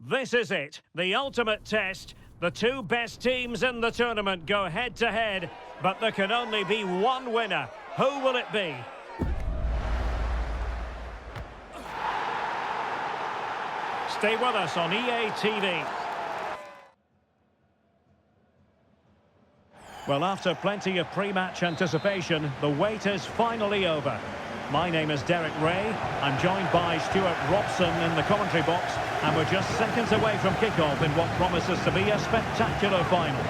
This is it, the ultimate test. The two best teams in the tournament go head-to-head, but there can only be one winner. Who will it be? Stay with us on EA TV. Well, after plenty of pre-match anticipation, the wait is finally over. My name is Derek Ray. I'm joined by Stuart Robson in the commentary box, and we're just seconds away from kick-off in what promises to be a spectacular final.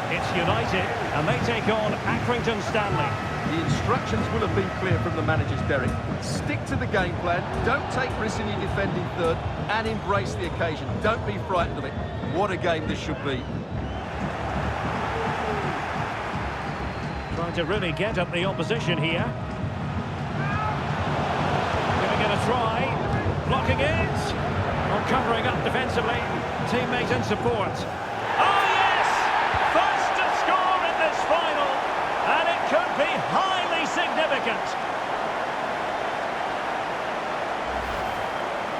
It's United, and they take on Accrington Stanley. The instructions will have been clear from the managers, Derek. Stick to the game plan, don't take risks in your defending third, and embrace the occasion. Don't be frightened of it. What a game this should be. Trying to really get at the opposition here. Giving it a try. Blocking it. Or covering up defensively. Teammate in support. Oh yes! First to score in this final. And it could be highly significant.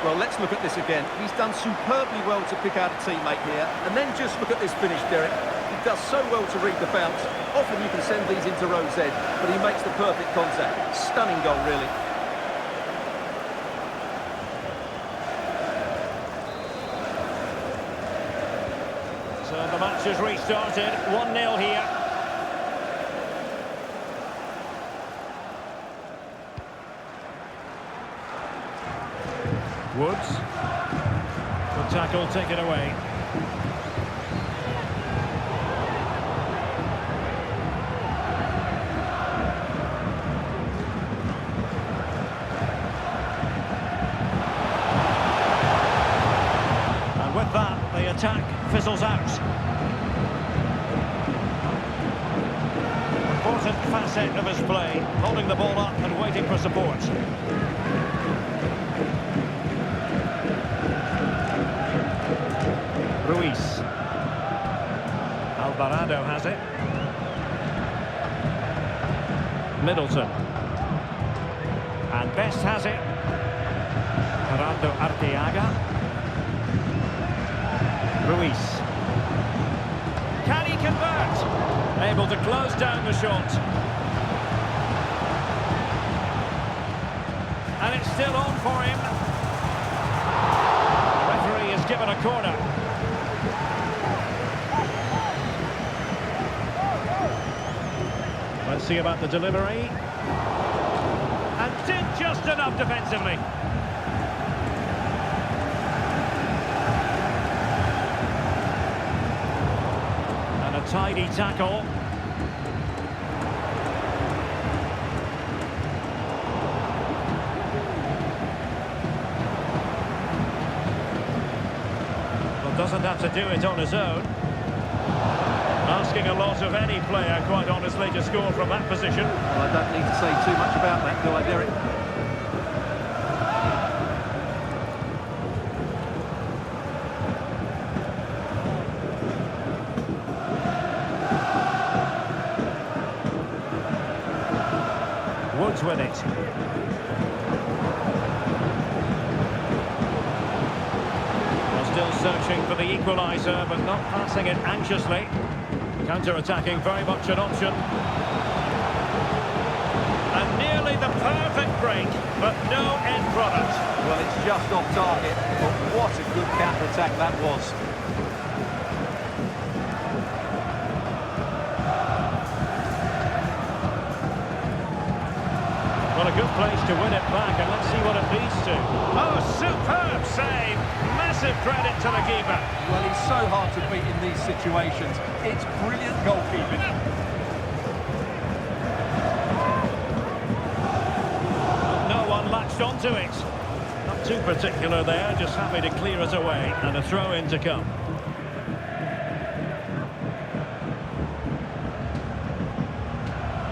Well, let's look at this again. He's done superbly well to pick out a teammate here. And then just look at this finish, Derek. He does so well to read the bounce. Often you can send these into row's edge, but he makes the perfect contact. Stunning goal, really. So the match has restarted. 1-0 here. Woods. Good tackle taken away. And with that, the attack fizzles out. Important facet of his play, holding the ball up and waiting for support. Ruiz. Alvarado has it. Middleton. And Best has it. Gerardo Arteaga. Ruiz. Can he convert? Able to close down the shot. And it's still on for him. The referee has given a corner. Let's see about the delivery. And did just enough defensively. And a tidy tackle. Well, doesn't have to do it on his own. Asking a lot of any player, quite honestly, to score from that position. Well, I don't need to say too much about that, do I, Derek? Woods with it. Well, still searching for the equaliser, but not passing it anxiously. Counter-attacking, very much an option. And nearly the perfect break, but no end product. Well, it's just off target, but what a good counter-attack that was. Well, a good place to win it back, and let's see what it leads to. Oh, superb save! Massive credit to the keeper. Well, he's so hard to beat in these situations. It's brilliant goalkeeping. No one latched onto it. Not too particular there, just happy to clear it away, and a throw-in to come.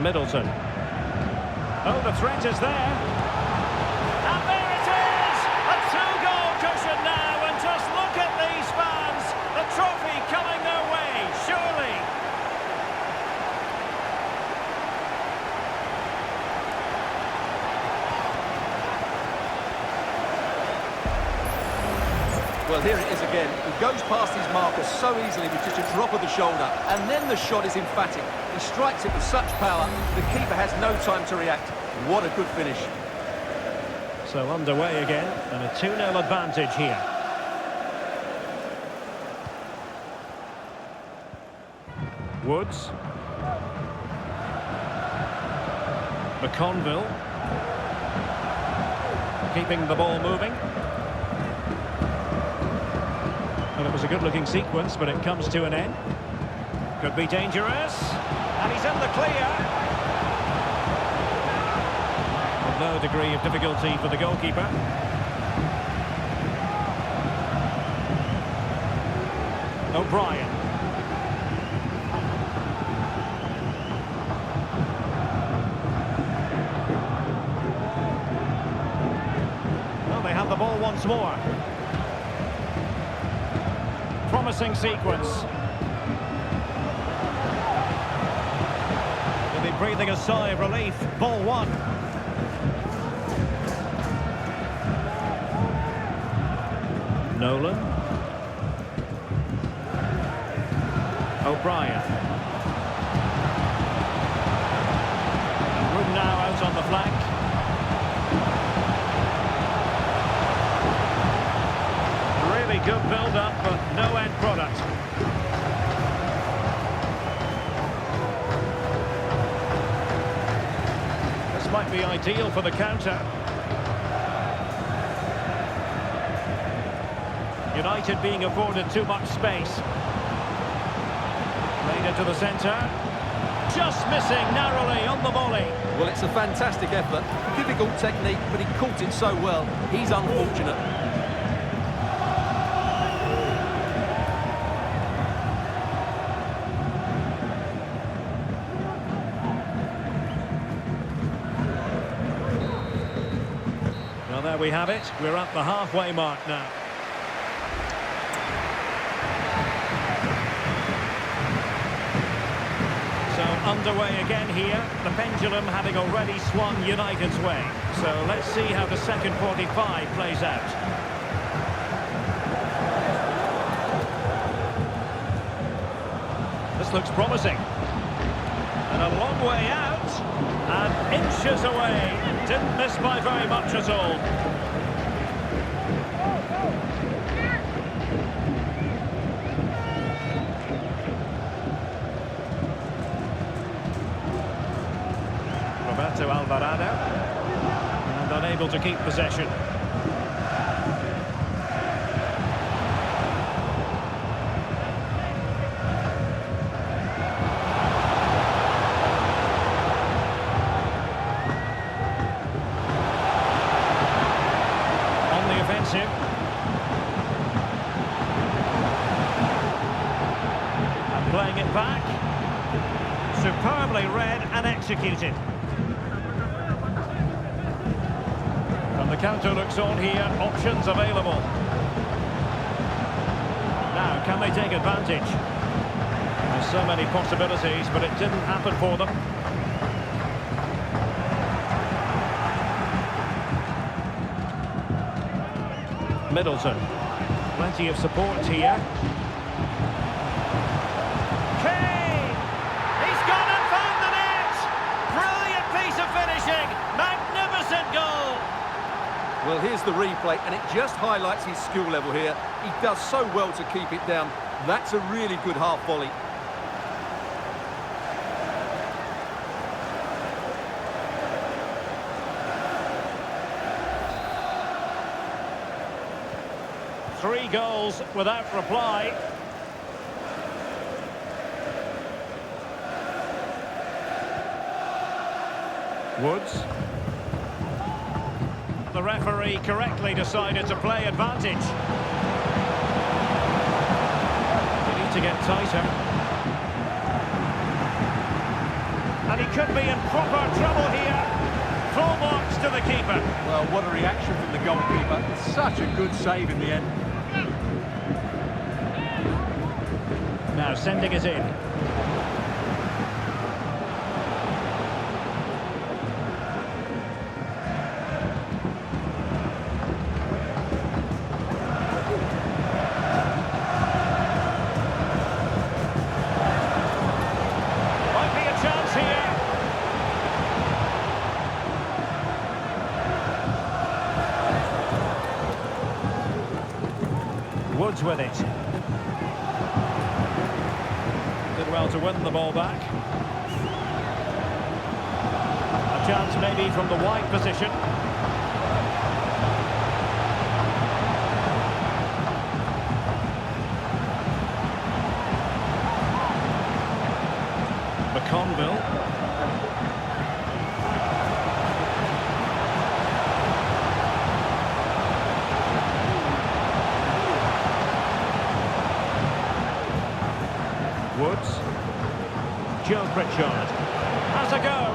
Middleton. Oh, the threat is there. And there it is! A two-goal cushion now, and just look at these fans. The trophy coming their way, surely. Well, here it is again. again. He goes past his marker so easily with just a drop of the shoulder. And then the shot is emphatic. He strikes it with such power, the keeper has no time to react. What a good finish. So underway again, and a 2-0 advantage here. Woods. McConville. Keeping the ball moving. Well, it was a good-looking sequence, but it comes to an end. Could be dangerous. And he's in the clear. With no degree of difficulty for the goalkeeper. O'Brien. Well, they have the ball once more. Promising sequence. They'll be breathing a sigh of relief. Ball one. Nolan. O'Brien. Room now out on the flank. Really good build-up, but no end product. This might be ideal for the counter. United being afforded too much space. Played into the centre. Just missing narrowly on the volley. Well, it's a fantastic effort. Difficult technique, but he caught it so well. He's unfortunate. Well, there we have it. We're at the halfway mark now. So underway again here, the pendulum having already swung United's way. So let's see how the second 45 plays out. This looks promising. And a long way out, and inches away. Didn't miss by very much at all. To Alvarado, and unable to keep possession. On the offensive. And playing it back. Superbly read and executed. The counter looks on here, options available. Now, can they take advantage? There's so many possibilities, but it didn't happen for them. Middleton. Plenty of support here. Kane! He's gone and found the net! Brilliant piece of finishing! Magnificent goal! Well, here's the replay, and it just highlights his skill level here. He does so well to keep it down. That's a really good half volley. Three goals without reply. Woods. The referee correctly decided to play advantage. They need to get tighter. And he could be in proper trouble here. Full marks to the keeper. Well, what a reaction from the goalkeeper. It's such a good save in the end. Now sending it in. out with it. Did well to win the ball back. A chance maybe from the wide position. McConville. Woods. Joe Pritchard has a go.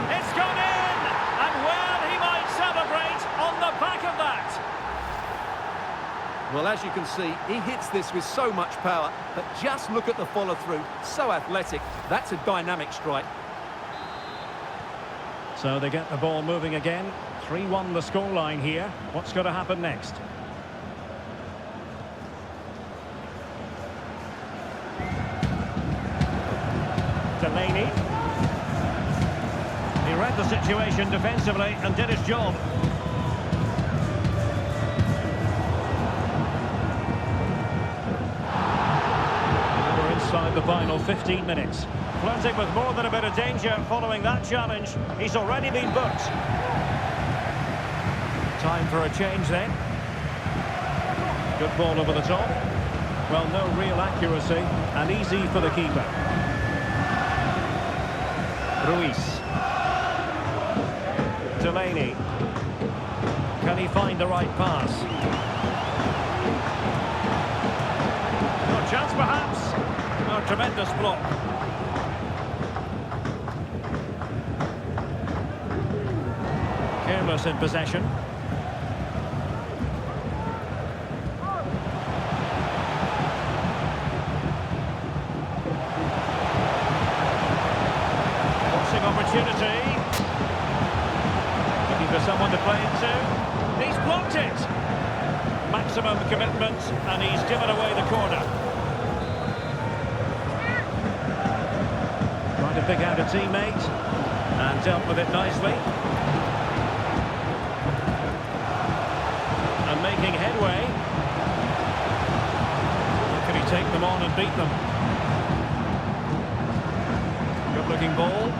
It's gone in! And well, he might celebrate on the back of that. Well, as you can see, he hits this with so much power, but just look at the follow-through. So athletic. That's a dynamic strike. So they get the ball moving again. 3-1 the scoreline here. What's going to happen next? Delaney. He read the situation defensively and did his job. We're inside the final 15 minutes. Flirting with more than a bit of danger following that challenge. He's already been booked. Time for a change then. Good ball over the top. Well, no real accuracy and easy for the keeper. Ruiz. Delaney. Can he find the right pass? No chance perhaps. Oh, tremendous block. Careless in possession. Opportunity. Looking for someone to play into. He's blocked it. Maximum commitment, and he's given away the corner. Trying to pick out a teammate, and dealt with it nicely. And making headway. Can he take them on and beat them? Good looking ball.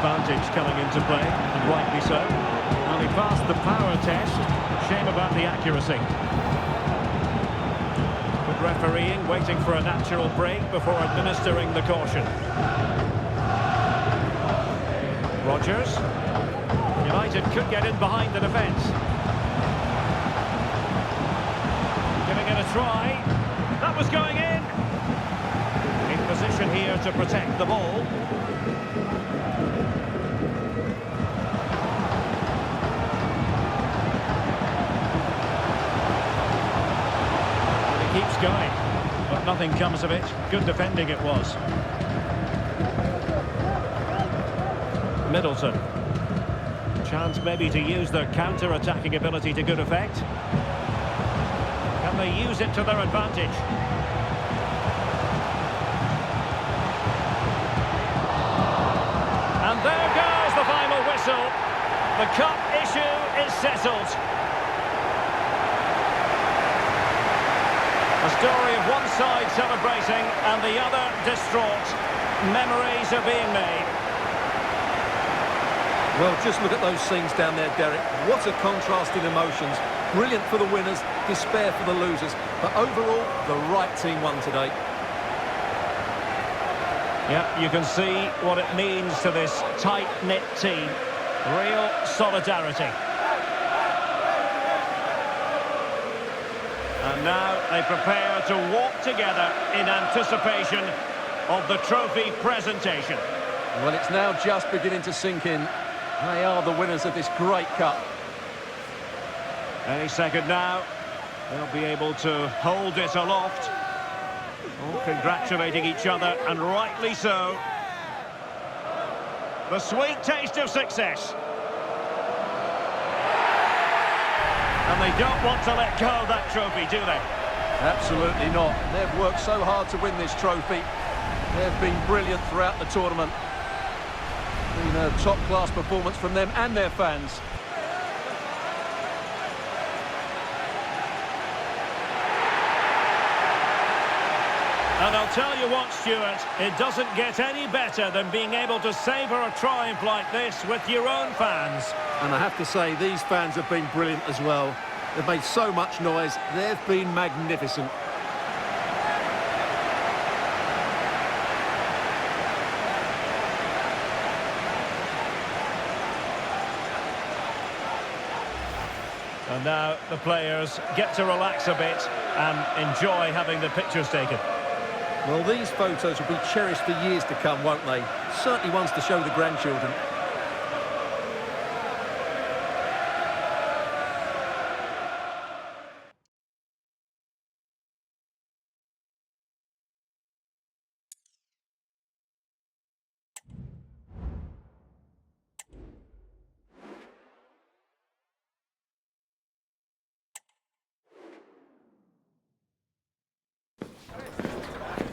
Advantage coming into play, and rightly so. Well, he passed the power test. Shame about the accuracy. Good refereeing, waiting for a natural break before administering the caution. Rodgers. United could get in behind the defence. Giving it a try. That was going in. In position here to protect the ball. Keeps going, but nothing comes of it. Good defending it was. Middleton. Chance maybe to use their counter-attacking ability to good effect. Can they use it to their advantage? And there goes the final whistle. The cup issue is settled. A story of one side celebrating and the other distraught. Memories are being made. Well, just look at those scenes down there, Derek. What a contrast in emotions. Brilliant for the winners, despair for the losers. But overall, the right team won today. Yeah, you can see what it means to this tight-knit team. Real solidarity. And now they prepare to walk together in anticipation of the trophy presentation. Well, it's now just beginning to sink in. They are the winners of this great cup. Any second now, they'll be able to hold it aloft. All congratulating each other, and rightly so. The sweet taste of success. And they don't want to let go of that trophy, do they? Absolutely not. They've worked so hard to win this trophy. They've been brilliant throughout the tournament. Been a top-class performance from them and their fans. tell you what, Stuart, it doesn't get any better than being able to savour a triumph like this with your own fans. And I have to say, these fans have been brilliant as well. They've made so much noise. They've been magnificent. And now the players get to relax a bit and enjoy having the pictures taken. Well, these photos will be cherished for years to come, won't they? Certainly ones to show the grandchildren.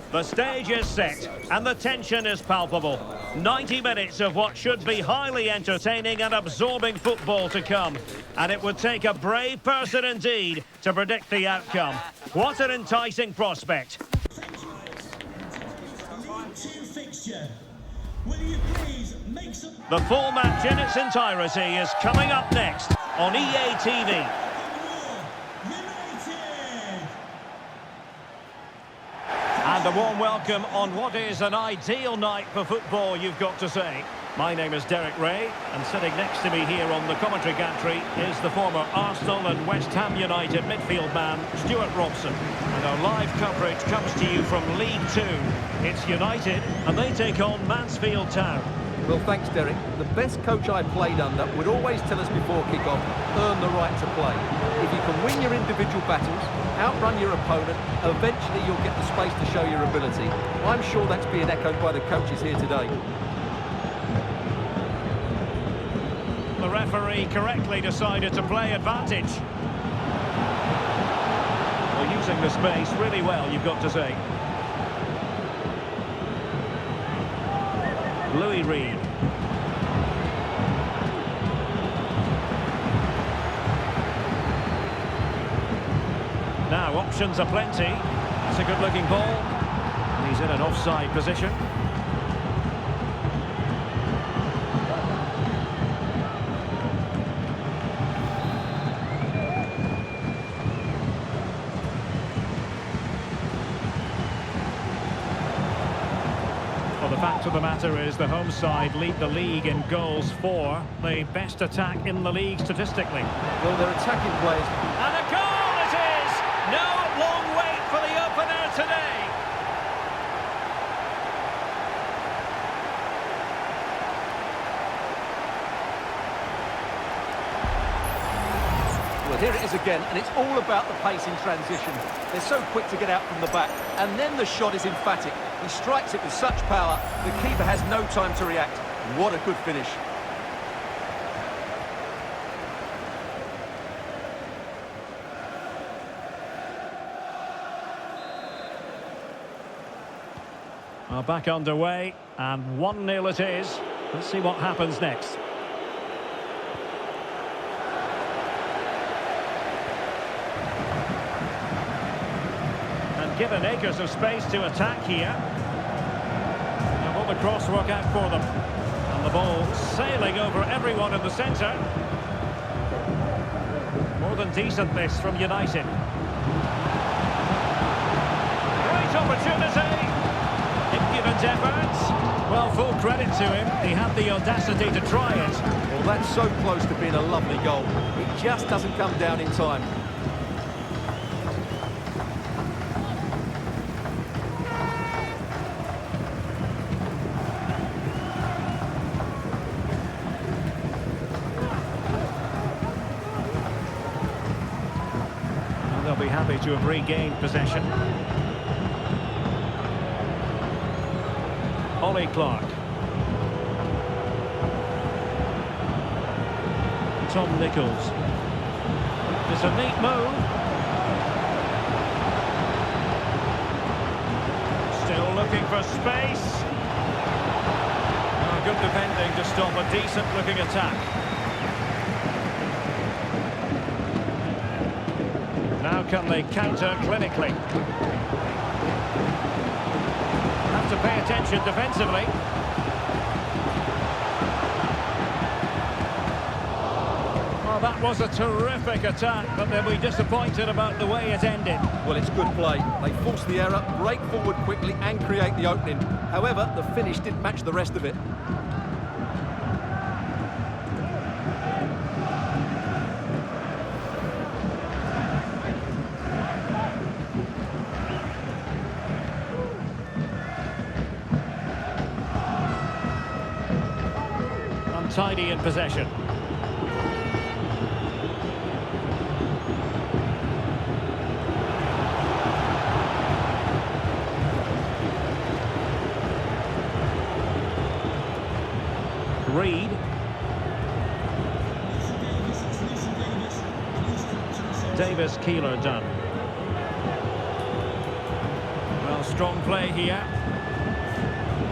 The stage is set and the tension is palpable. 90 minutes of what should be highly entertaining and absorbing football to come. And it would take a brave person indeed to predict the outcome. What an enticing prospect. The full match in its entirety is coming up next on EA TV. And a warm welcome on what is an ideal night for football, you've got to say. My name is Derek Ray, and sitting next to me here on the commentary gantry is the former Arsenal and West Ham United midfield man, Stuart Robson. And our live coverage comes to you from League Two. It's United, and they take on Mansfield Town. Well, thanks, Derek. The best coach I played under would always tell us before kick-off, earn the right to play. If you can win your individual battles, outrun your opponent, eventually you'll get the space to show your ability. I'm sure that's being echoed by the coaches here today. The referee correctly decided to play advantage. Well, using the space really well, you've got to say. Louis Reed. Now, options are plenty. It's a good-looking ball. And he's in an offside position. Well, the fact of the matter is the home side lead the league in goals for, the best attack in the league statistically. Well, they're attacking players. And a goal it is! No long wait for the opener today. Well, here it is again, and it's all about the pace in transition. They're so quick to get out from the back, and then the shot is emphatic. He strikes it with such power, the keeper has no time to react. What a good finish. Well, back underway, and 1-0 it is. Let's see what happens next. And given acres of space to attack here. And will the cross work out for them? And the ball sailing over everyone in the centre. More than decent this from United. Great opportunity. Impudent efforts. Well, full credit to him. He had the audacity to try it. Well, that's so close to being a lovely goal. It just doesn't come down in time. And they'll be happy to have regained possession. Ollie Clark. Tom Nichols. It's a neat move. Still looking for space. Oh, good defending to stop a decent-looking attack. Now can they counter clinically? have to pay attention defensively. Well, that was a terrific attack, but they'll be disappointed about the way it ended. Well, it's good play. They force the error, break forward quickly and create the opening. However, the finish didn't match the rest of it. Untidy in possession. Reed. Davis, Keeler done. Well, strong play here.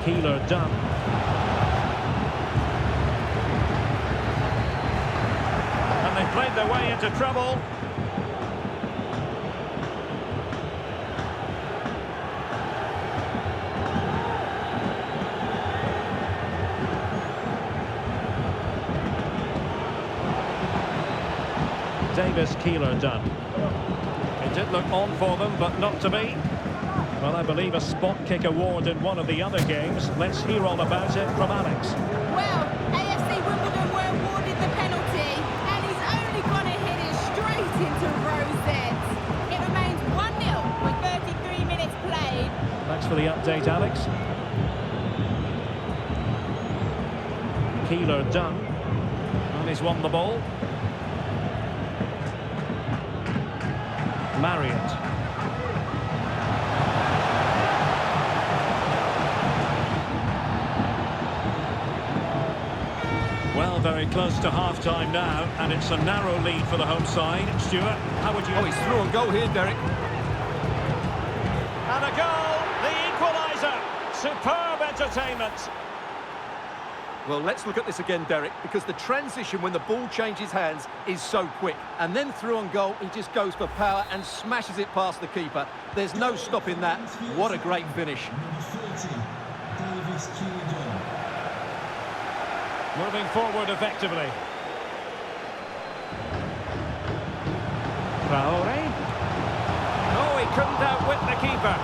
Keeler done. And they played their way into trouble. Davis, Keeler done. It did look on for them, but not to be. Well, I believe a spot kick award in one of the other games. Let's hear all about it from Alex. Well, AFC Wimbledon were awarded the penalty, and he's only going to hit it straight into row Z. It remains 1-0 with 33 minutes played. Thanks for the update, Alex. Keeler done. And he's won the ball. Marriott. Well, very close to half-time now, and it's a narrow lead for the home side. Stuart, how would you... Oh, he's through on goal here, Derek. And a goal, the equaliser. Superb entertainment. Well, let's look at this again, Derek, because the transition when the ball changes hands is so quick. And then through on goal, he just goes for power and smashes it past the keeper. There's no stopping that. What a great finish. Moving forward effectively. Traore. Oh, he couldn't outwit the keeper.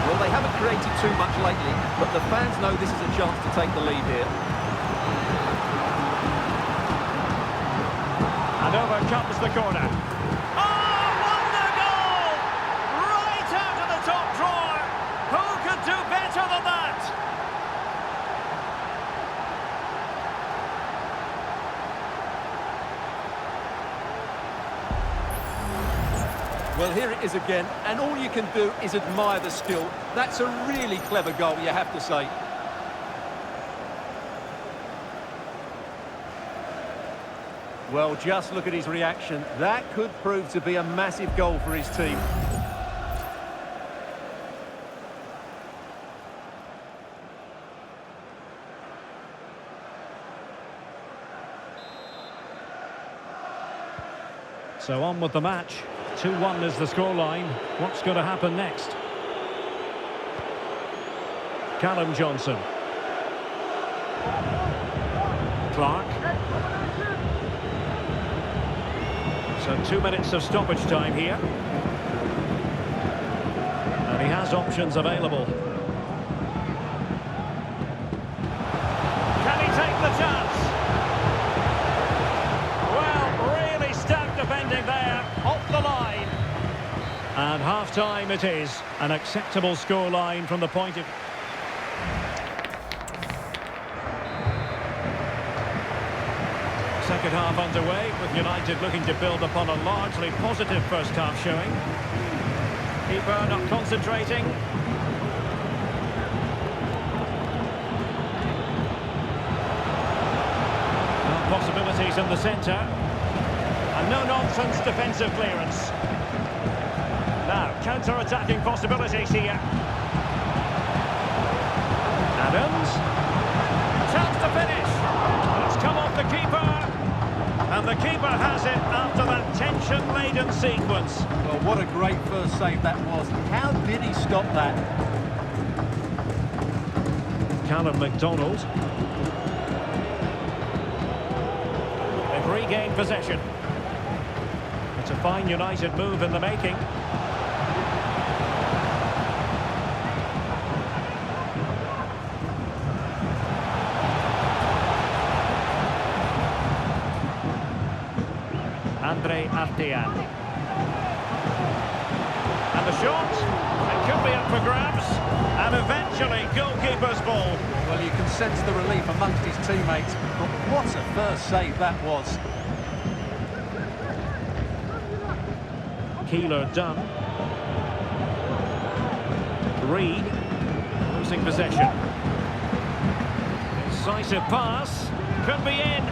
Well, they haven't created too much lately, but the fans know this is a chance to take the lead here. And over comes the corner. Oh, wonder goal! Right out of the top drawer. Who could do better than that? Well, here it is again, and all you can do is admire the skill. That's a really clever goal, you have to say. Well, just look at his reaction. That could prove to be a massive goal for his team. So on with the match. 2-1 is the scoreline. What's going to happen next? Callum Johnson. Clark. So 2 minutes of stoppage time here. And he has options available. Can he take the chance? Well, really stout defending there. Off the line. And half-time it is. An acceptable scoreline from the point of... Second half underway, with United looking to build upon a largely positive first half showing. Keeper not concentrating. Possibilities in the centre. And no-nonsense defensive clearance. Now, counter-attacking possibilities here. Adams. Chance to finish. It's come off the keeper. And the keeper has it after that tension-laden sequence. Well, what a great first save that was. How did he stop that? Callum McDonald. They've regained possession. It's a fine United move in the making. Andre Artean. And the shot. It could be up for grabs. And eventually, goalkeeper's ball. Well, you can sense the relief amongst his teammates. But what a first save that was. Keeler done. Reed. Losing possession. Incisive pass. Could be in.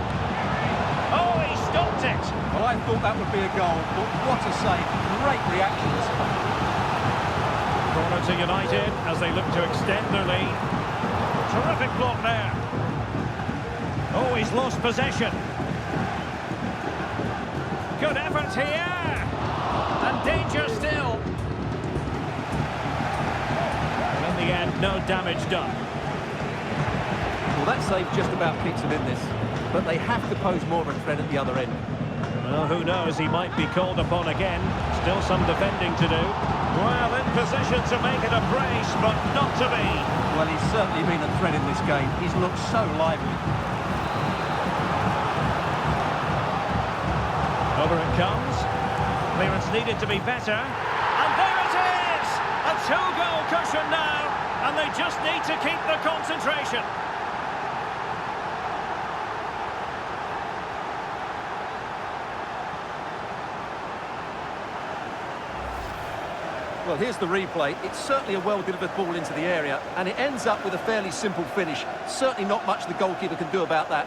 Oh, he stopped it. Well, I thought that would be a goal, but what a save. Great reactions. Corner to United as they look to extend their lead. Terrific block there. Oh, he's lost possession. Good effort here. And danger still. And in the end, no damage done. Well, that save just about keeps them in this. But they have to pose more of a threat at the other end. Well, who knows, he might be called upon again. Still some defending to do. Well, in position to make it a brace, but not to be. Well, he's certainly been a threat in this game. He's looked so lively. Over it comes. Clearance needed to be better. And there it is! A two-goal cushion now. And they just need to keep the concentration. Well, here's the replay. It's certainly a well-delivered ball into the area, and it ends up with a fairly simple finish. Certainly not much the goalkeeper can do about that.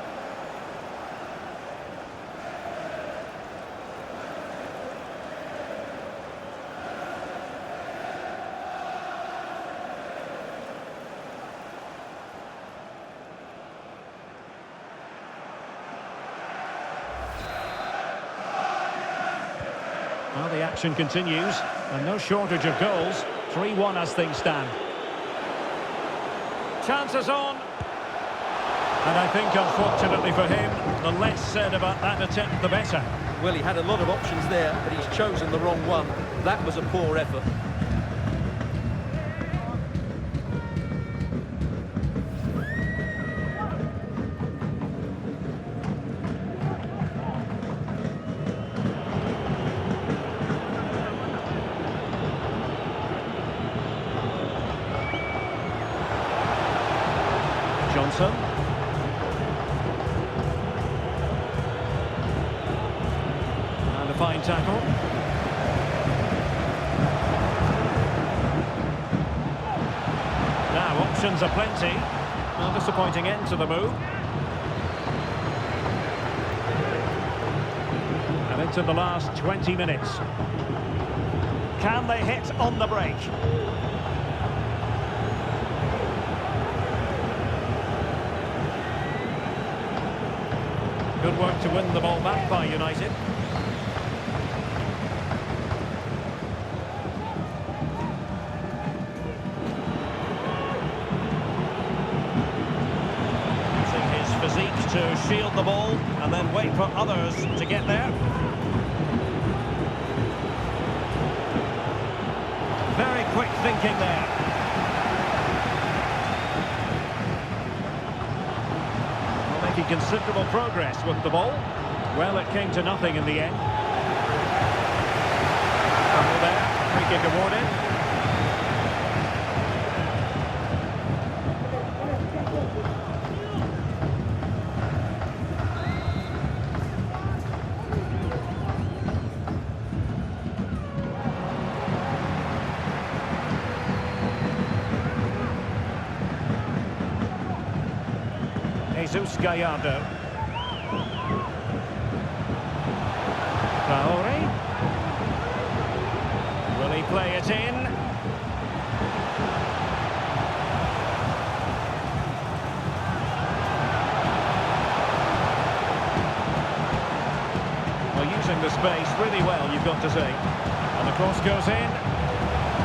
Well, the action continues, and no shortage of goals. 3-1 as things stand. Chances on. And I think, unfortunately for him, the less said about that attempt, the better. Well, he had a lot of options there, but he's chosen the wrong one. That was a poor effort. Johnson. And a fine tackle. Now, options are plenty. A disappointing end to the move. And into the last 20 minutes. Can they hit on the break? Good work to win the ball back by United. Using his physique to shield the ball and then wait for others to get there. Very quick thinking there. Making considerable progress with the ball. Well, it came to nothing in the end. Trouble there, free kick awarded. Jesus Gallardo. Traore. Will he play it in? Well, using the space really well, you've got to say. And the cross goes in.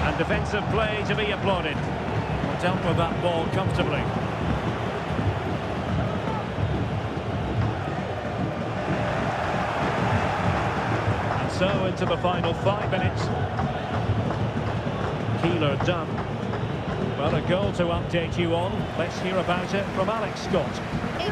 And defensive play to be applauded. Dealt with that ball comfortably. So into the final 5 minutes. Keeler done. Well, a goal to update you on. Let's hear about it from Alex Scott. It's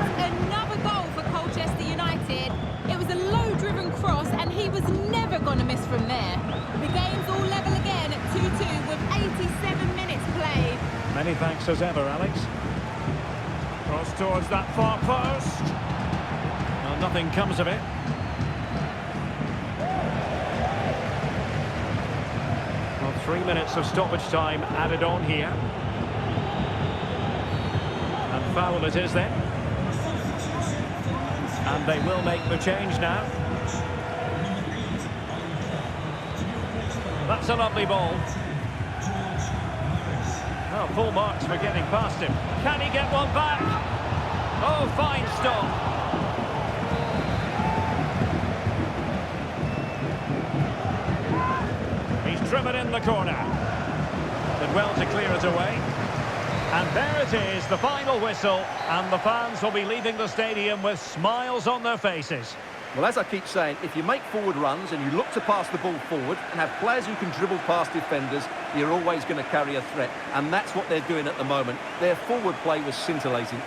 another goal for Colchester United. It was a low-driven cross, and he was never going to miss from there. The game's all level again at 2-2 with 87 minutes played. Many thanks as ever, Alex. Cross towards that far post. Well, nothing comes of it. Well, 3 minutes of stoppage time added on here. And foul it is then. And they will make the change now. That's a lovely ball. Oh, full marks for getting past him. Can he get one back? Oh, fine stop. He's driven in the corner. Did well to clear it away. And there it is, the final whistle. And the fans will be leaving the stadium with smiles on their faces. Well, as I keep saying, if you make forward runs and you look to pass the ball forward and have players who can dribble past defenders, you're always going to carry a threat. And that's what they're doing at the moment. Their forward play was scintillating.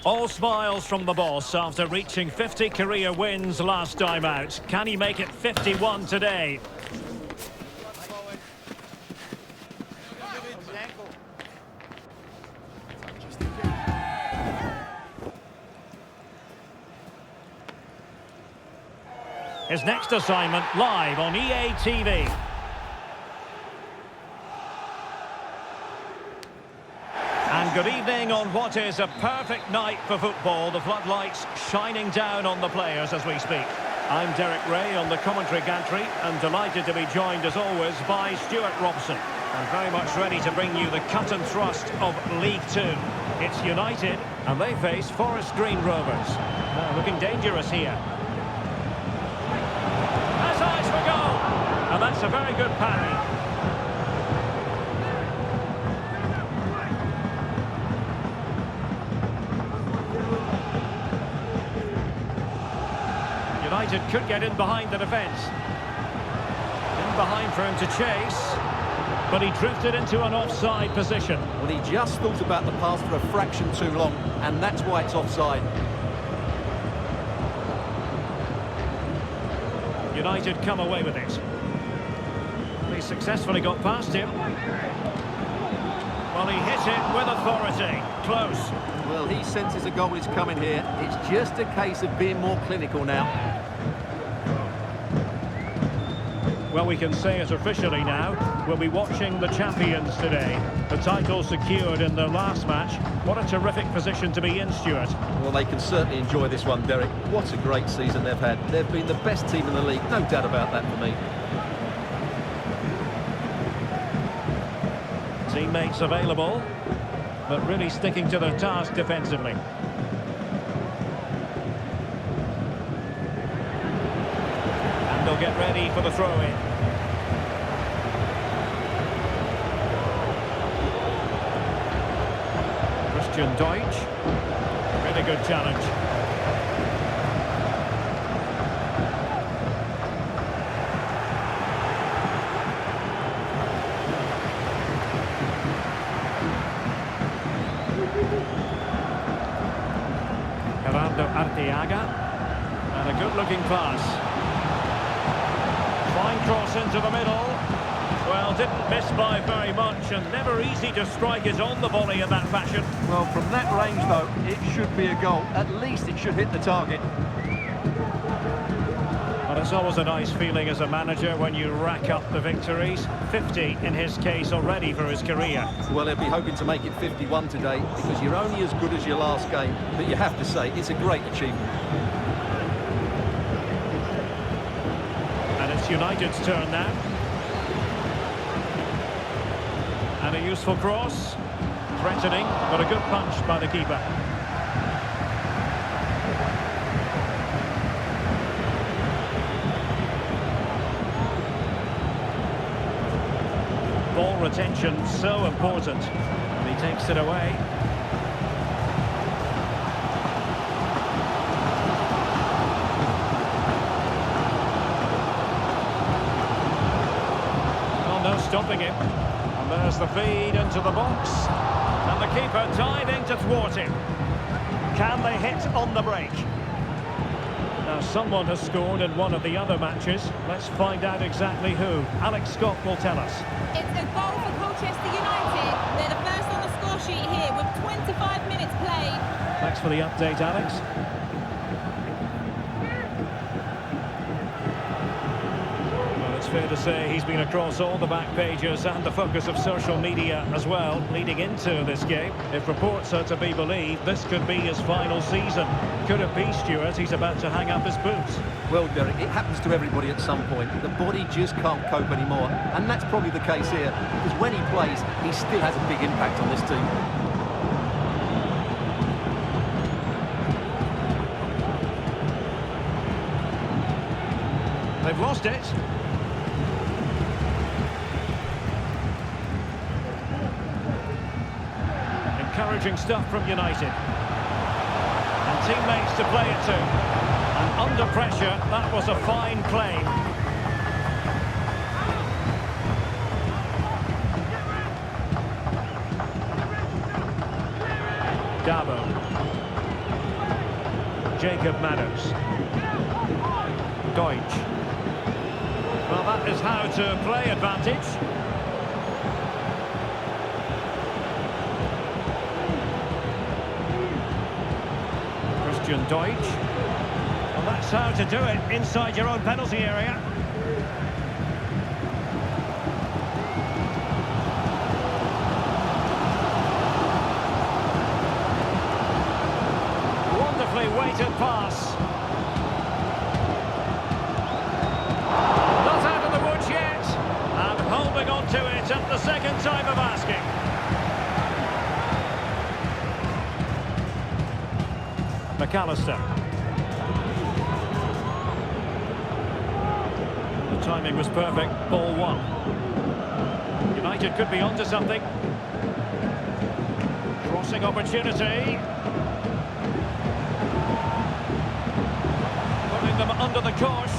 All smiles from the boss after reaching 50 career wins last time out. Can he make it 51 today? His next assignment live on EA TV. And good evening on what is a perfect night for football. The floodlights shining down on the players as we speak. I'm Derek Ray on the commentary gantry and delighted to be joined as always by Stuart Robson. And very much ready to bring you the cut and thrust of League Two. It's United and they face Forest Green Rovers. Now looking dangerous here. Has eyes for goal! And that's a very good parry. United could get in behind the defence. In behind for him to chase. But he drifted into an offside position. Well, he just thought about the pass for a fraction too long, and that's why it's offside. United come away with it. He successfully got past him. Well, he hit it with authority. Close. Well, he senses a goal is coming here. It's just a case of being more clinical now. Well, we can say it officially now. We'll be watching the champions today. The title secured in their last match. What a terrific position to be in, Stuart. Well, they can certainly enjoy this one, Derek. What a great season they've had. They've been the best team in the league. No doubt about that for me. Teammates available, but really sticking to their task defensively. They'll get ready for the throw-in. Christian Deutsch. Really good challenge. Gerardo Arteaga. And a good-looking pass. Fine cross into the middle. Well, didn't miss by very much and never easy to strike it on the volley in that fashion. Well, from that range, though, it should be a goal. At least it should hit the target. But It's always a nice feeling as a manager when you rack up the victories. 50 in his case already for his career. Well, he'll be hoping to make it 51 today, because you're only as good as your last game. But you have to say, it's a great achievement. And it's United's turn now. And a useful cross. Threatening, but a good punch by the keeper. Ball retention so important, and he takes it away. Well, no stopping him. And there's the feed into the box, and the keeper diving to thwart him. Can they hit on the break? Now, someone has scored in one of the other matches. Let's find out exactly who. Alex Scott will tell us. It's a goal for Colchester United. They're the first on the score sheet here with 25 minutes played. Thanks for the update, Alex. Well, it's fair to say he's been across all the back pages and the focus of social media as well, leading into this game. If reports are to be believed, this could be his final season. Could it be, Stuart, he's about to hang up his boots? Well, Derek, it happens to everybody at some point. The body just can't cope anymore. And that's probably the case here, because when he plays, he still has a big impact on this team. They've lost it. Encouraging stuff from United. And teammates to play it to. And under pressure, that was a fine claim. Dabo. Jacob Manos. Deutsch. Well, that is how to play advantage. Christian Deutsch. Well, that's how to do it inside your own penalty area. Wonderfully weighted pass. Not out of the woods yet. And holding on to it at the second time of asking. McAllister. The timing was perfect. Ball one. United could be onto something. Crossing opportunity. Putting them under the cosh.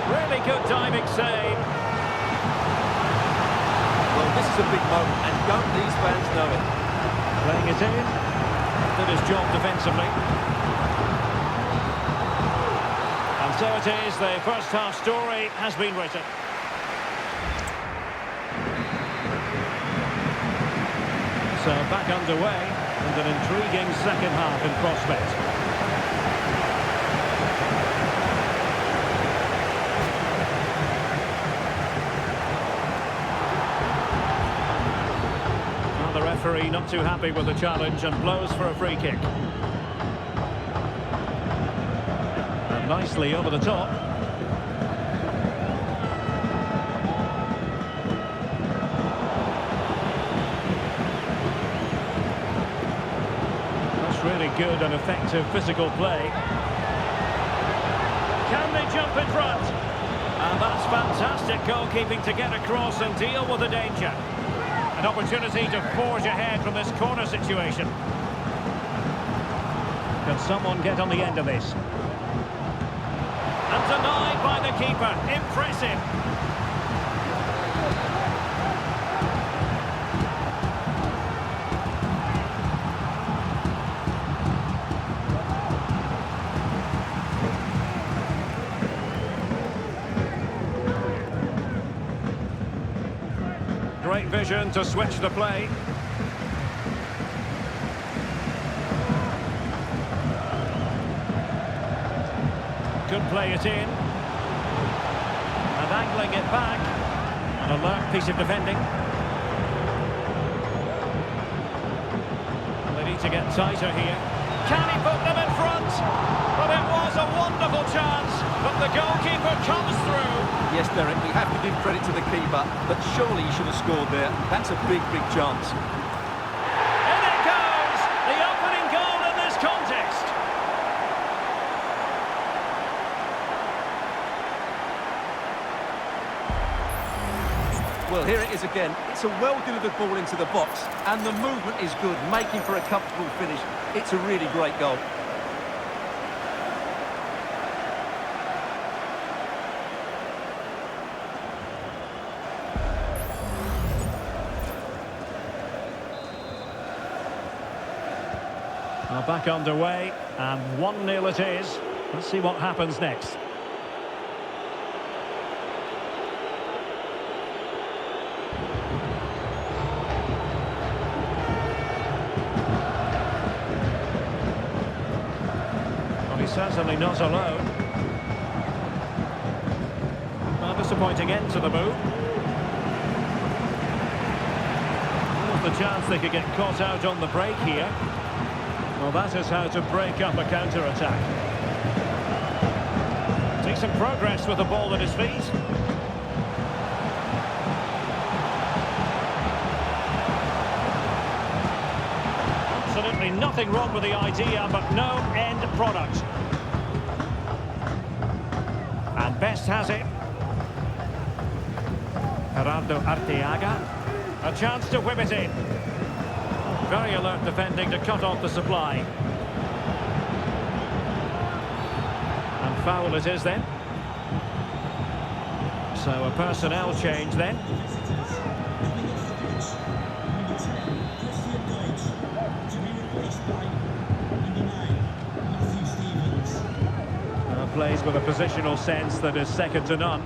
Really good diving save. Well, this is a big moment, and don't these fans know it? Playing it in. Did his job defensively. And so it is, the first half story has been written. So back underway, and an intriguing second half in prospect. The referee not too happy with the challenge and blows for a free kick. And nicely over the top. That's really good and effective physical play. Can they jump in front? And that's fantastic goalkeeping to get across and deal with the danger. An opportunity to forge ahead from this corner situation. Can someone get on the end of this? And denied by the keeper. Impressive. Great vision to switch the play. Could play it in. pulling it back. An alert piece of defending. They need to get tighter here. Can he put them in front? But it was a wonderful chance, but the goalkeeper comes through. Yes, Derek, we have to give credit to the keeper, but surely he should have scored there. That's a big, big chance. In it goes! The opening goal in this contest. Well, here it is again. It's a well-delivered ball into the box, and the movement is good, making for a comfortable finish. It's a really great goal. Well, back underway, and 1-0 it is. Let's see what happens next. Well, he's certainly not alone. Well, disappointing end to the move. There's the chance they could get caught out on the break here. Well, that is how to break up a counter-attack. Decent progress with the ball at his feet. Absolutely nothing wrong with the idea, but no end product. And Best has it. Gerardo Arteaga. A chance to whip it in. Very alert defending to cut off the supply. And foul it is then. So a personnel change then. Plays with a positional sense that is second to none.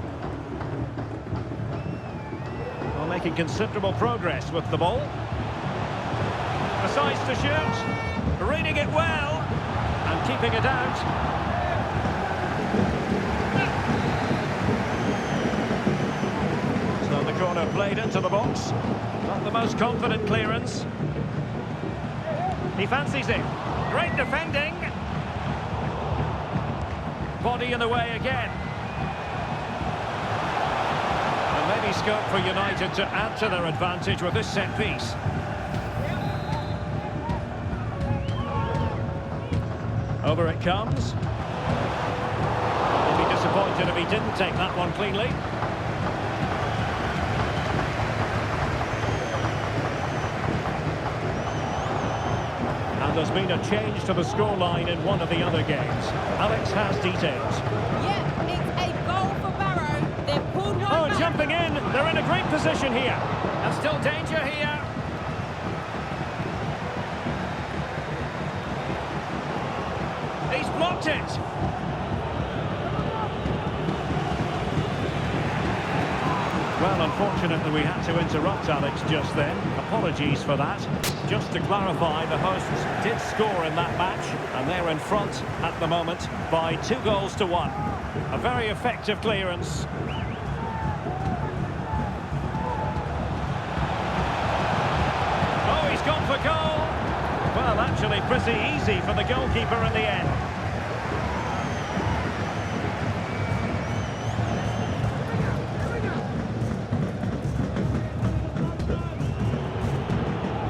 Well, making considerable progress with the ball. Decides to shoot, reading it well, and keeping it out. So the corner played into the box. Not the most confident clearance. He fancies it. Great defending. Body in the way again. And maybe scope for United to add to their advantage with this set piece. Over it comes. He'd be disappointed if he didn't take that one cleanly. And there's been a change to the scoreline in one of the other games. Alex has details. Yeah, it's a goal for Barrow. They've pulled one back. Jumping in. They're in a great position here. And still danger here. He's blocked it. Well, unfortunately, we had to interrupt Alex just then. Apologies for that. Just to clarify, the hosts did score in that match, and they're in front at the moment by 2-1. A very effective clearance. Oh, he's gone for goal. Well, actually pretty easy for the goalkeeper in the end.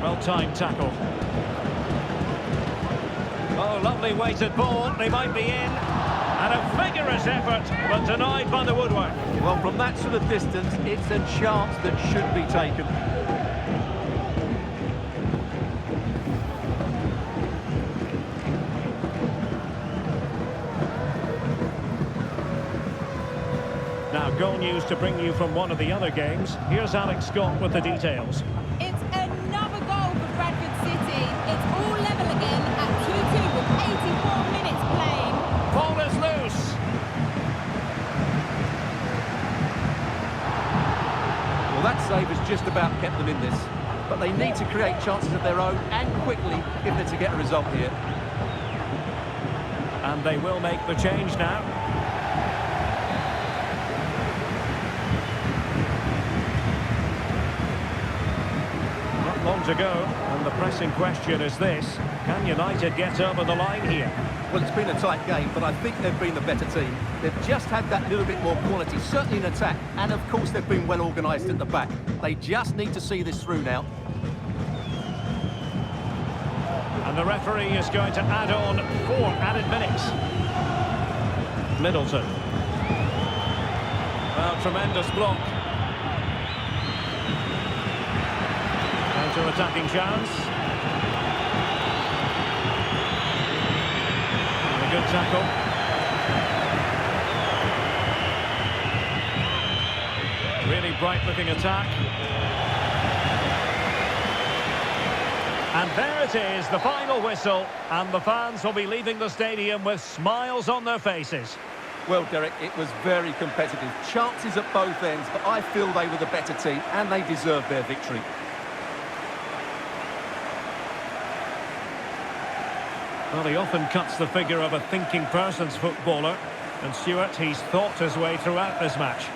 Well-timed tackle. Oh, lovely weighted ball. They might be in. And a vigorous effort, but denied by the woodwork. Well, from that sort of distance, it's a chance that should be taken. Now, goal news to bring you from one of the other games. Here's Alex Scott with the details. It's another goal for Bradford City. It's all level again at 2-2 with 84 minutes playing. Ball is loose. Well, that save has just about kept them in this. But they need to create chances of their own, and quickly, if they're to get a result here. And they will make the change now. long to go, and the pressing question is this: can United get over the line here? Well, it's been a tight game, but I think they've been the better team. They've just had that little bit more quality, certainly in attack, and of course they've been well organised at the back. They just need to see this through now. And the referee is going to add on 4 added minutes. Middleton. Well, tremendous block. Counter-attacking chance. And a good tackle. Really bright-looking attack. And there it is, the final whistle, and the fans will be leaving the stadium with smiles on their faces. Well, Derek, it was very competitive. Chances at both ends, but I feel they were the better team, and they deserved their victory. Well, he often cuts the figure of a thinking person's footballer, and Stuart, he's thought his way throughout this match.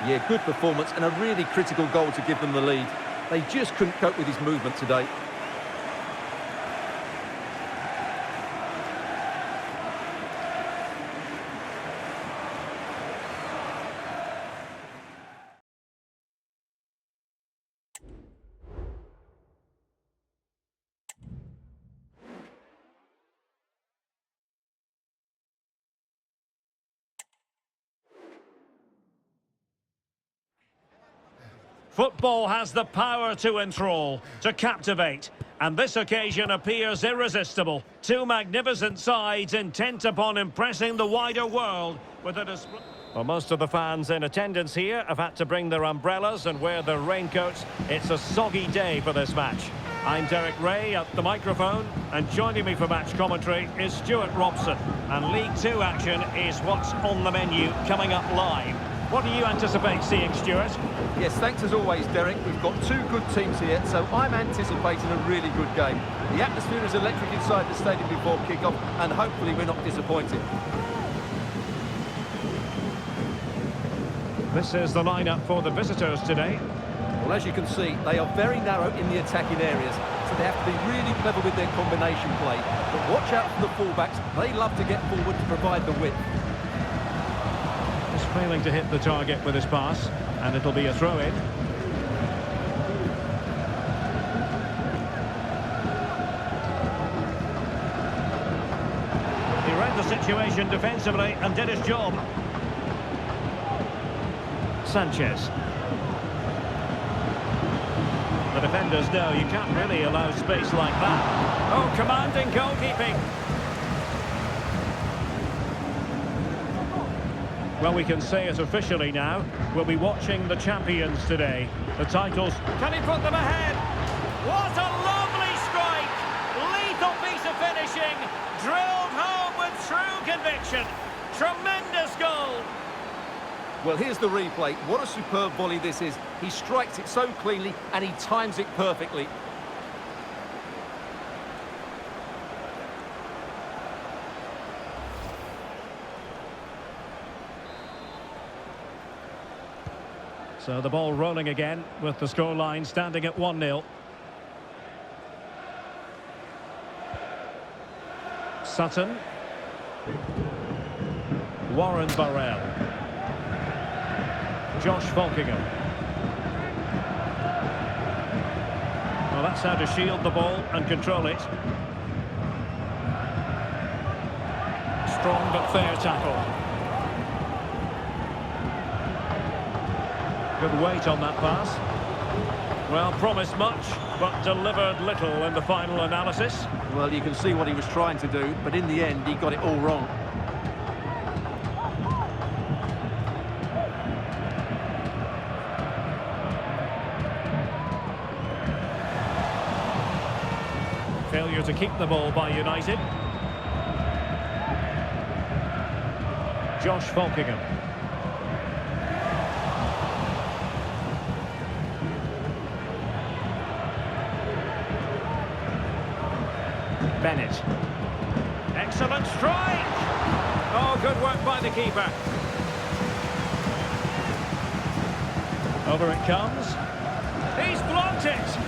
Yeah, good performance, and a really critical goal to give them the lead. They just couldn't cope with his movement today. Football has the power to enthrall, to captivate, and this occasion appears irresistible. Two magnificent sides intent upon impressing the wider world with a display. Well, most of the fans in attendance here have had to bring their umbrellas and wear their raincoats. It's a soggy day for this match. I'm Derek Ray at the microphone, and joining me for match commentary is Stuart Robson. And League Two action is what's on the menu coming up live. What do you anticipate seeing, Stuart? Yes, thanks as always, Derek. We've got two good teams here, so I'm anticipating a really good game. The atmosphere is electric inside the stadium before kick-off, and hopefully we're not disappointed. This is the lineup for the visitors today. Well, as you can see, they are very narrow in the attacking areas, so they have to be really clever with their combination play. But watch out for the fullbacks. They love to get forward to provide the width. He's failing to hit the target with his pass, and it'll be a throw-in. He read the situation defensively and did his job. Sanchez. The defenders know you can't really allow space like that. Oh, commanding goalkeeping. Well, we can say it officially now. We'll be watching the champions today. The titles. Can he put them ahead? What a lovely strike! Lethal piece of finishing. Drilled home with true conviction. Tremendous goal. Well, here's the replay. What a superb volley this is. He strikes it so cleanly and he times it perfectly. So the ball rolling again with the scoreline standing at 1-0. Sutton. Warren Burrell. Josh Folkingham. Well, that's how to shield the ball and control it. Strong but fair tackle. Good weight on that pass. Well, promised much, but delivered little in the final analysis. Well, you can see what he was trying to do, but in the end, he got it all wrong. Failure to keep the ball by United. Josh Folkingham. Bennett. Excellent strike! Oh, good work by the keeper. Over it comes. He's blocked it!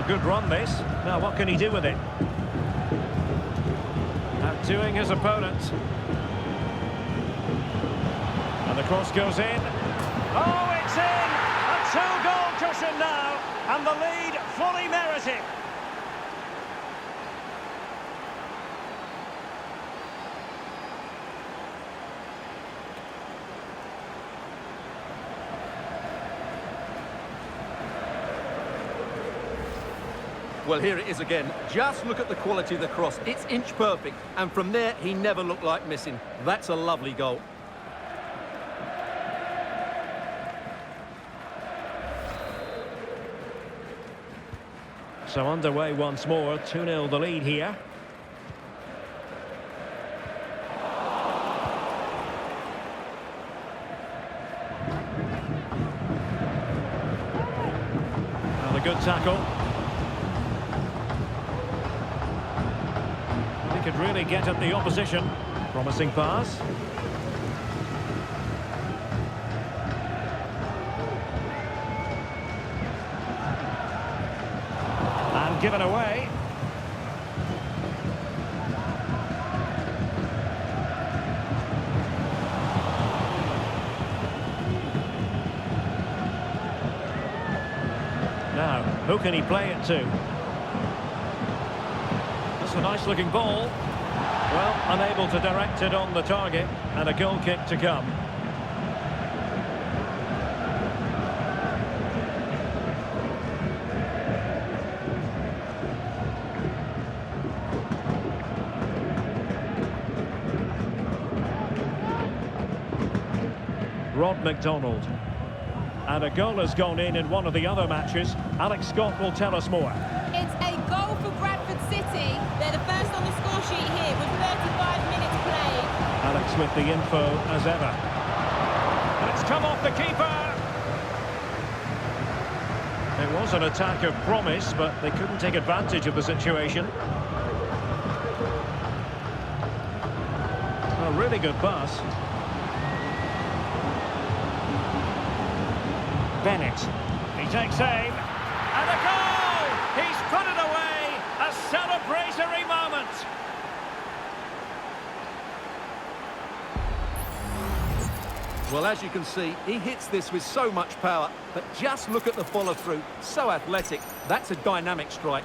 good run, this. Now, what can he do with it? Outdoing his opponent. And the cross goes in. Oh, it's in! A two-goal cushion now, and the lead fully merited. Well, here it is again. Just look at the quality of the cross. It's inch perfect. And from there, he never looked like missing. That's a lovely goal. So underway once more, 2-0 the lead here. And a good tackle. He could really get at the opposition. Promising pass. And given away. Now, who can he play it to? That's a nice looking ball. Well, unable to direct it on the target, and a goal kick to come. Rod McDonald. And a goal has gone in one of the other matches. Alex Scott will tell us more. It's a goal for Bradford City. They're the first on the score sheet here with 35 minutes played. Alex with the info as ever. And it's come off the keeper. It was an attack of promise, but they couldn't take advantage of the situation. A really good pass. Bennett. He takes aim. And a goal! He's put it away. A celebratory moment. Well, as you can see, he hits this with so much power, but just look at the follow-through. So athletic. That's a dynamic strike.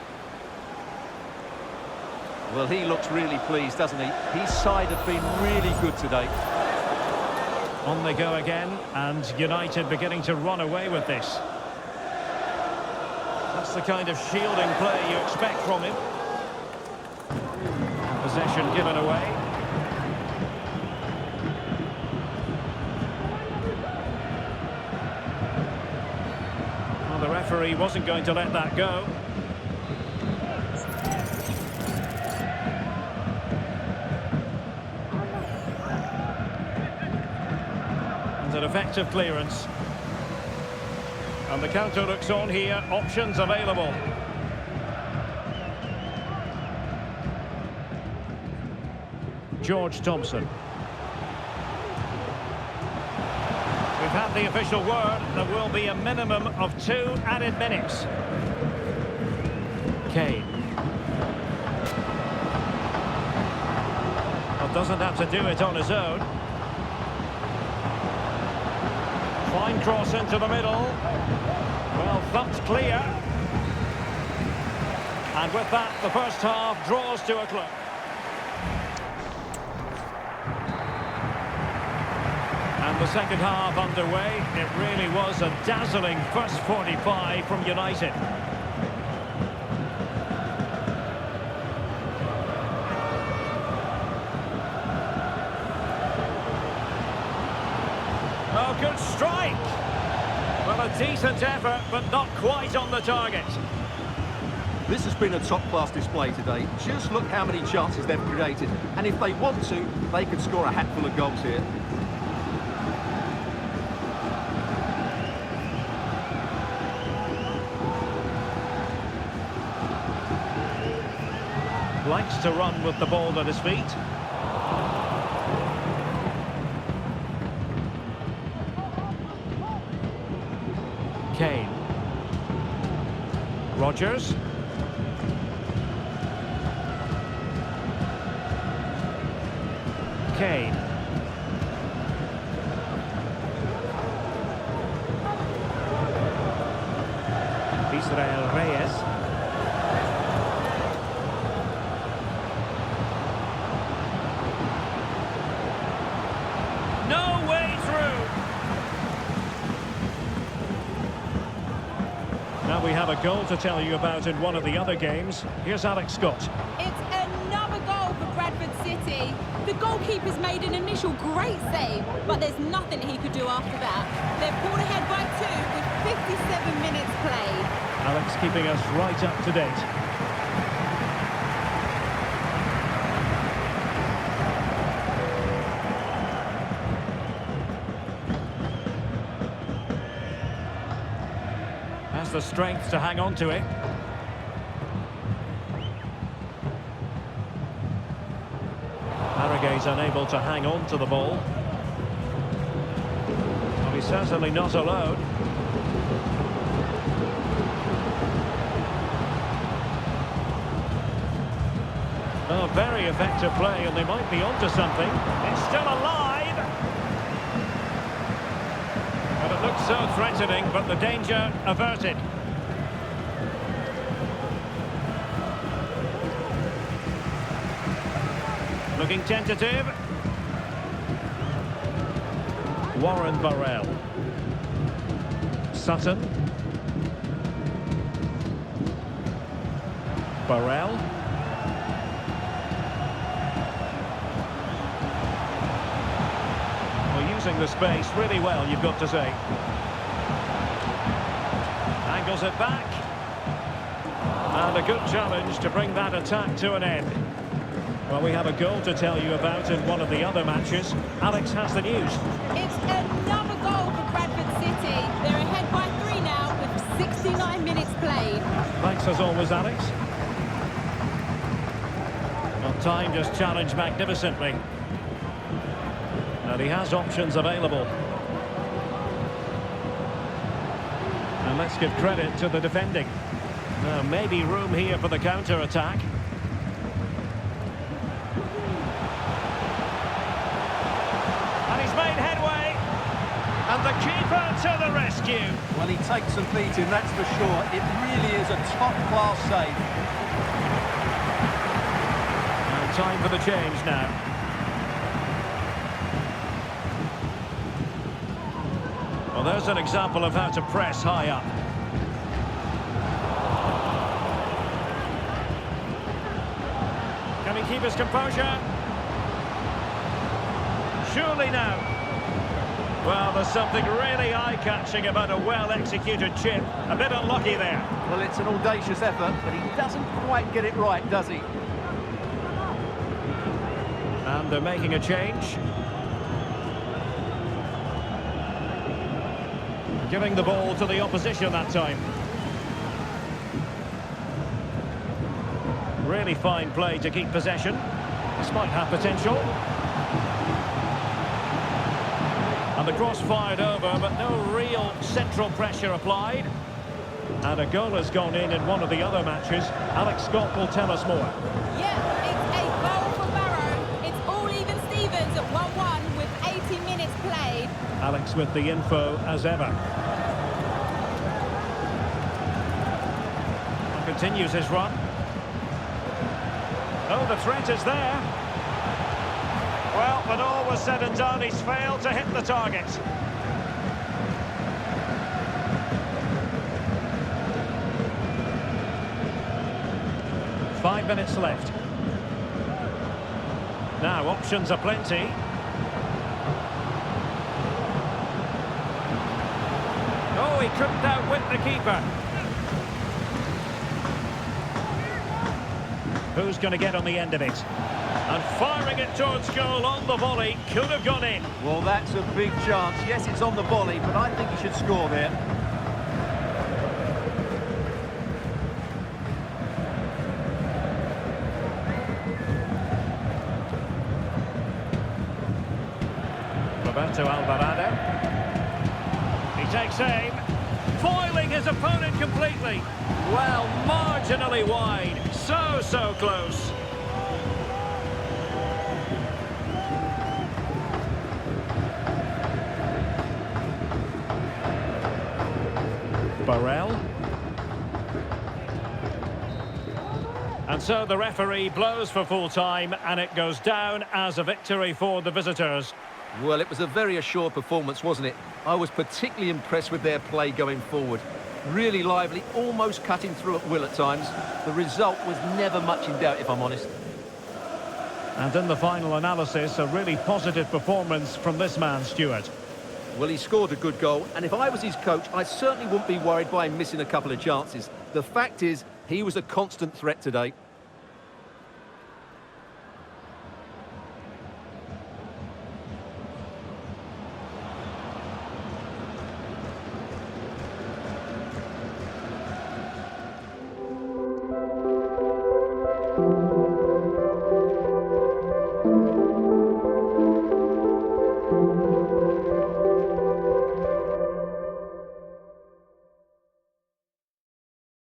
Well, he looks really pleased, doesn't he? His side have been really good today. On they go again, and United beginning to run away with this. That's the kind of shielding play you expect from him. Possession given away. Well, the referee wasn't going to let that go. An effective clearance. And the counter looks on here. Options available. George Thompson. We've had the official word. There will be a minimum of 2 added minutes. Kane. Well, doesn't have to do it on his own. Fine cross into the middle. Well, thumped clear. And with that, the first half draws to a close. And the second half underway. It really was a dazzling first 45 from United. Oh, good strike. Well, a decent effort, but not quite on the target. This has been a top-class display today. Just look how many chances they've created. And if they want to, they could score a hatful of goals here. Likes to run with the ball at his feet. Kane. Rodgers. Kane. Israel Reyes. No way through. Now we have a goal to tell you about in one of the other games. Here's Alex Scott. It's another goal for Bradford City. The goalkeeper's made an initial great save, but there's nothing he could do after that. They're pulled ahead by 2 with 57 minutes played. Alex keeping us right up to date. Has the strength to hang on to it. Harrogate's unable to hang on to the ball. Well, he's certainly not alone. Oh, very effective play, and they might be onto something. It's still alive! But it looks so threatening, but the danger averted. Looking tentative. Warren Burrell. Sutton. Burrell. Using the space really well, you've got to say. Angles it back. And a good challenge to bring that attack to an end. Well, we have a goal to tell you about in one of the other matches. Alex has the news. It's another goal for Bradford City. They're ahead by 3 now with 69 minutes played. Thanks as always, Alex. Well, time just challenged magnificently. And he has options available. And let's give credit to the defending. Now, maybe room here for the counter-attack. And he's made headway. And the keeper to the rescue. Well, he takes some beating, that's for sure. It really is a top-class save. And time for the change now. Well, there's an example of how to press high up. Can he keep his composure? Surely now. Well, there's something really eye-catching about a well-executed chip. A bit unlucky there. Well, it's an audacious effort, but he doesn't quite get it right, does he? And they're making a change. Giving the ball to the opposition that time. Really fine play to keep possession. This might have potential. And the cross fired over, but no real central pressure applied. And a goal has gone in one of the other matches. Alex Scott will tell us more. Yeah, it's a goal for Barrow. It's all even Stevens at 1-1 with 80 minutes played. Alex with the info as ever. Continues his run. Oh, the threat is there. Well, when all was said and done, he's failed to hit the target. Five minutes left. Now, options are plenty. Oh, he couldn't outwit the keeper. Who's going to get on the end of it? And firing it towards goal on the volley. Could have gone in. Well, that's a big chance. Yes, it's on the volley, but I think he should score there. Roberto Alvarado. He takes aim. Foiling his opponent completely. Well, marginally wide. So close. Farrell. And so the referee blows for full time, and it goes down as a victory for the visitors. Well, it was a very assured performance, wasn't it? I was particularly impressed with their play going forward. Really lively, almost cutting through at will at times. The result was never much in doubt, if I'm honest. And in the final analysis, a really positive performance from this man, Stuart. Well, he scored a good goal, and if I was his coach, I certainly wouldn't be worried by him missing a couple of chances. The fact is, he was a constant threat today.